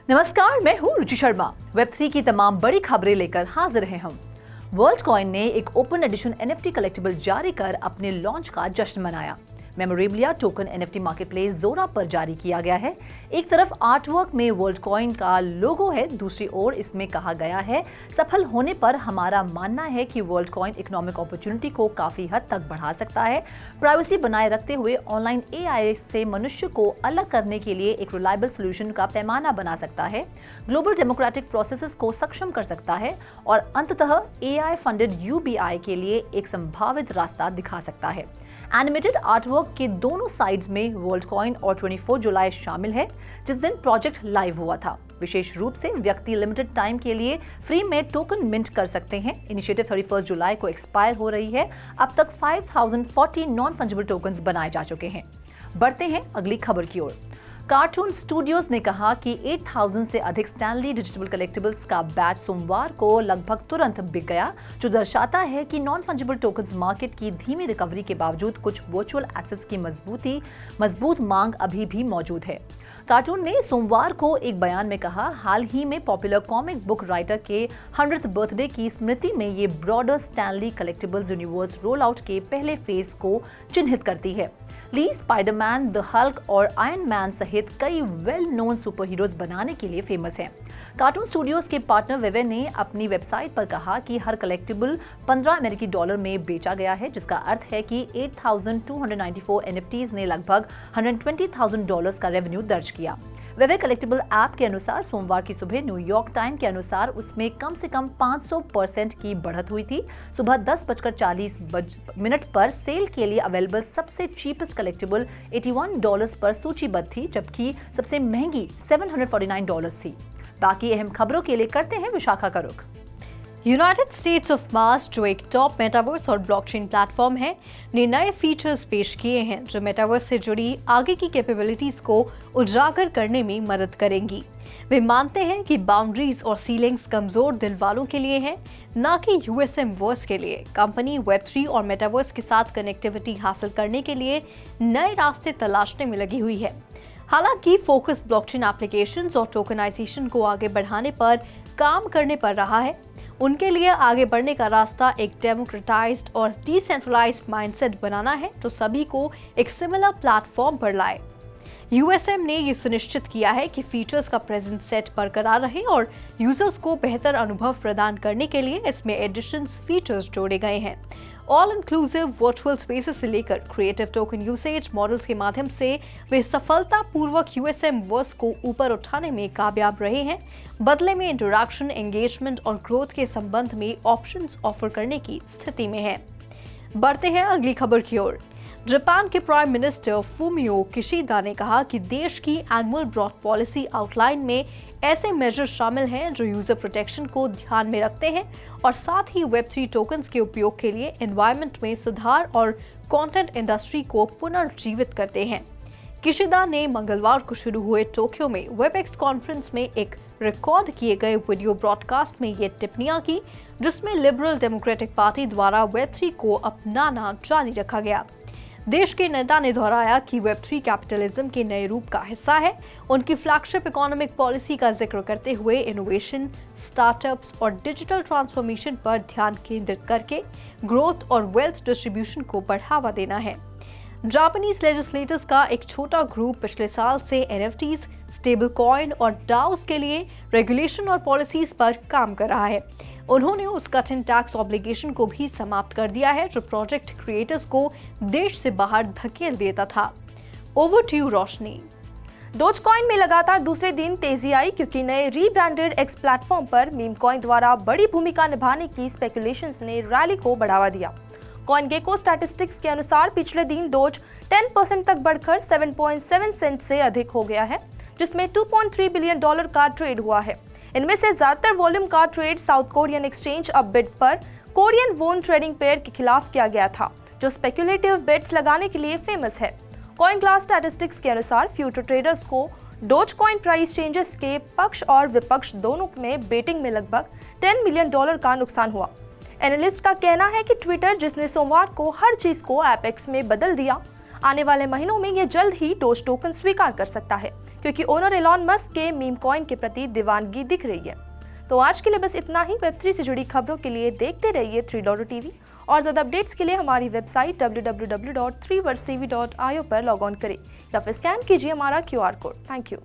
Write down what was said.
नमस्कार, मैं हूँ रुचि शर्मा। वेब3 की तमाम बड़ी खबरें लेकर हाजिर हैं हम। वर्ल्ड कॉइन ने एक ओपन एडिशन NFT कलेक्टिबल जारी कर अपने लॉन्च का जश्न मनाया। मेमोरेबलिया टोकन NFT मार्केटप्लेस जोरा पर जारी किया गया है। एक तरफ आर्टवर्क में वर्ल्ड कॉइन का लोगो है, दूसरी ओर इसमें कहा गया है, सफल होने पर हमारा मानना है कि वर्ल्ड कॉइन इकोनॉमिक अपॉर्चुनिटी को काफी हद तक बढ़ा सकता है, प्राइवेसी बनाए रखते हुए ऑनलाइन AI से मनुष्य को अलग करने के लिए एक रिलायबल सोल्यूशन का पैमाना बना सकता है, ग्लोबल डेमोक्रेटिक प्रोसेसेस को सक्षम कर सकता है और अंततः AI फंडेड UBI के लिए एक संभावित रास्ता दिखा सकता है। एनिमेटेड आर्टवर्क के दोनों साइड्स में वर्ल्ड कॉइन और 24 जुलाई शामिल है, जिस दिन प्रोजेक्ट लाइव हुआ था। विशेष रूप से व्यक्ति लिमिटेड टाइम के लिए फ्री में टोकन मिंट कर सकते हैं। इनिशिएटिव 31 जुलाई को एक्सपायर हो रही है। अब तक 5040 नॉन फंजिबल टोकन्स बनाए जा चुके हैं। बढ़ते हैं अगली खबर की ओर। कार्टून स्टूडियोज ने कहा कि 8000 से अधिक स्टैनली डिजिटल कलेक्टिबल्स का बैच सोमवार को लगभग तुरंत बिक गया, जो दर्शाता है कि नॉन फंजिबल टोकन्स मार्केट की धीमी रिकवरी के बावजूद कुछ वर्चुअल एसेट्स की मजबूत मांग अभी भी मौजूद है। कार्टून ने सोमवार को एक बयान में कहा, हाल ही में पॉपुलर कॉमिक बुक राइटर के 100th बर्थडे की स्मृति में ये broader Stanley collectibles universe roll out के पहले फेज को चिन्हित करती है। ली स्पाइडरमैन, द हल्क और आयरन मैन सहित कई वेल नोन सुपर हीरोज बनाने के लिए फेमस हैं। कार्टून स्टूडियोज के पार्टनर वेवे ने अपनी वेबसाइट पर कहा कि हर कलेक्टिबल $15 में बेचा गया है, जिसका अर्थ है कि 8294 NFTs ने लगभग $120,000 का रेवेन्यू दर्ज किया। वेवे कलेक्टिबल ऐप के अनुसार सोमवार की सुबह न्यूयॉर्क टाइम के अनुसार उसमें कम से कम 500% की बढ़त हुई थी। सुबह 10:40 पर सेल के लिए अवेलेबल सबसे चीपेस्ट कलेक्टिबल $81 पर सूचीबद्ध थी, जबकि सबसे महंगी $749 थी। बाकी अहम खबरों के लिए करते हैं विशाखा का रुख। यूनाइटेड स्टेट्स ऑफ मार्स, जो एक टॉप मेटावर्स और ब्लॉकचेन प्लेटफॉर्म है, ने नए फीचर्स पेश किए हैं जो मेटावर्स से जुड़ी आगे की कैपेबिलिटीज को उजागर करने में मदद करेंगी। वे मानते हैं कि बाउंड्रीज और सीलिंग्स कमजोर दिल वालों के लिए हैं, न कि USM वर्स के लिए। कंपनी Web3 और मेटावर्स के साथ कनेक्टिविटी हासिल करने के लिए नए रास्ते तलाशने में लगी हुई है। हालांकि फोकस ब्लॉकचेन एप्लीकेशंस और टोकनाइजेशन को आगे बढ़ाने पर काम करने पर रहा है। उनके लिए आगे बढ़ने का रास्ता एक डेमोक्रेटाइज्ड और डिसेंट्रलाइज्ड माइंडसेट बनाना है, जो सभी को एक सिमिलर प्लेटफॉर्म पर लाए। USM ने ये सुनिश्चित किया है कि फीचर्स का प्रेजेंट सेट बरकरार रहे और यूजर्स को बेहतर अनुभव प्रदान करने के लिए इसमें एडिशंस फीचर्स जोड़े गए हैं। ऑल इंक्लूसिव वर्चुअल स्पेसेस से लेकर क्रिएटिव टोकन यूसेज मॉडल्स के माध्यम से वे सफलतापूर्वक USM वर्स को ऊपर उठाने में कामयाब रहे हैं। बदले में इंटरैक्शन, एंगेजमेंट और ग्रोथ के संबंध में ऑप्शंस ऑफर करने की स्थिति में है। बढ़ते हैं अगली खबर की ओर। जापान के प्राइम मिनिस्टर फूमियो किशिदा ने कहा कि देश की एनुअल ब्रॉड पॉलिसी आउटलाइन में ऐसे मेजर शामिल हैं जो यूजर प्रोटेक्शन को ध्यान में रखते हैं और साथ ही Web3 टोकन्स के उपयोग के लिए एनवायरनमेंट में सुधार और कंटेंट इंडस्ट्री को पुनर्जीवित करते हैं। किशिदा ने मंगलवार को शुरू हुए टोक्यो में वेबएक्स कॉन्फ्रेंस में एक रिकॉर्ड किए गए वीडियो ब्रॉडकास्ट में ये टिप्पणियां की, जिसमें लिबरल डेमोक्रेटिक पार्टी द्वारा Web3 को अपनाना जारी रखा गया। देश के नेता ने दोहराया कि Web3 कैपिटलिज्म के नए रूप का हिस्सा है। उनकी फ्लैगशिप इकोनॉमिक पॉलिसी का जिक्र करते हुए इनोवेशन, स्टार्टअप्स और डिजिटल ट्रांसफॉर्मेशन पर ध्यान केंद्रित करके ग्रोथ और वेल्थ डिस्ट्रीब्यूशन को बढ़ावा देना है। जापानीज लेजिस्लेटर्स का एक छोटा ग्रुप पिछले साल से NFTs, स्टेबल कॉइन और डाउस के लिए रेगुलेशन और पॉलिसीज पर काम कर रहा है। उन्होंने उस कठिन टैक्स ऑब्लिगेशन को भी समाप्त कर दिया है जो प्रोजेक्ट क्रिएटर्स को देश से बाहर धकेल देता था। ओवर टू यू रोशनी। डोजकॉइन में लगातार दूसरे दिन तेजी आई, क्योंकि नए रीब्रांडेड X प्लेटफॉर्म पर मीम कॉइन द्वारा बड़ी भूमिका निभाने की स्पेकुलेशंस ने रैली को बढ़ावा दिया। कॉइनगेको स्टैटिस्टिक्स के अनुसार पिछले दिन डोज 10% तक बढ़कर 7.7 सेंट से अधिक हो गया है, जिसमें $2.3 बिलियन का ट्रेड हुआ है। इनमें से ज्यादातर वॉल्यूम का ट्रेड साउथ कोरियन एक्सचेंज अपबिड पर कोरियन वोन ट्रेडिंग पेयर के खिलाफ किया गया था, जो स्पेक्युलेटिव बेट्स लगाने के लिए फेमस है। कॉइन ग्लास स्टैटिस्टिक्स के अनुसार फ्यूचर ट्रेडर्स को डोज कॉइन प्राइस चेंजेस के पक्ष और विपक्ष दोनों में बेटिंग में लगभग $10 मिलियन का नुकसान हुआ। एनालिस्ट का कहना है कि ट्विटर, जिसने सोमवार को हर चीज को एपेक्स में बदल दिया, आने वाले महीनों में यह जल्द ही डोज टोकन स्वीकार कर सकता है। क्योंकि ओनर एलॉन मस्क के मीम कॉइन के प्रति दीवानगी दिख रही है। तो आज के लिए बस इतना ही। वेब3 से जुड़ी खबरों के लिए देखते रहिए 3.TV और ज़्यादा अपडेट्स के लिए हमारी वेबसाइट www.3worldstv.io पर लॉग ऑन करें या फिर स्कैन कीजिए हमारा QR कोड। Thank you.